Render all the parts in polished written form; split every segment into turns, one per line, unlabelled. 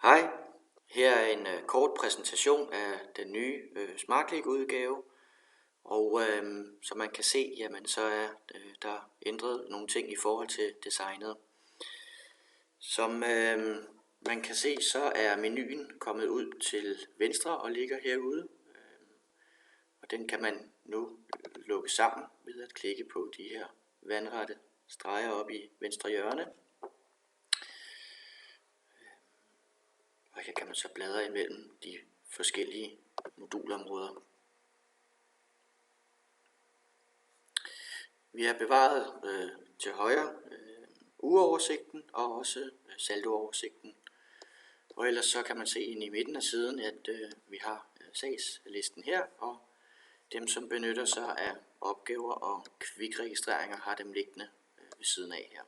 Hej, her er en kort præsentation af den nye SmartClick-udgave, og som man kan se, jamen, så er der ændret nogle ting i forhold til designet. Som man kan se, så er menuen kommet ud til venstre og ligger herude, og den kan man nu lukke sammen ved at klikke på de her vandrette streger op i venstre hjørne. Og her kan man så bladre imellem de forskellige modulområder. Vi har bevaret til højre ugeoversigten og også saldooversigten. Og ellers så kan man se inde i midten af siden, at vi har sagslisten her, og dem som benytter sig af opgaver og kvikregistreringer har dem liggende ved siden af her.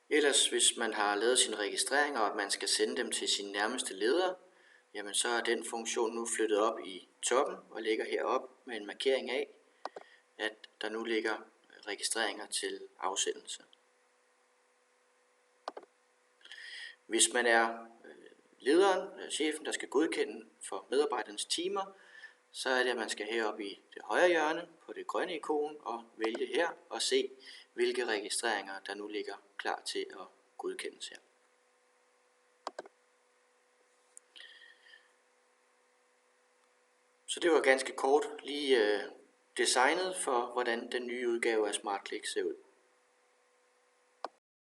Ellers hvis man har lavet sine registreringer, og man skal sende dem til sin nærmeste leder, jamen så er den funktion nu flyttet op i toppen og ligger heroppe med en markering af, at der nu ligger registreringer til afsendelse. Hvis man er lederen, chefen, der skal godkende for medarbejdernes timer, så er det, at man skal herop i det højre hjørne på det grønne ikon og vælge her og se, hvilke registreringer der nu ligger klar til at godkendes her. Så det var ganske kort lige designet for, hvordan den nye udgave af SmartClick ser ud.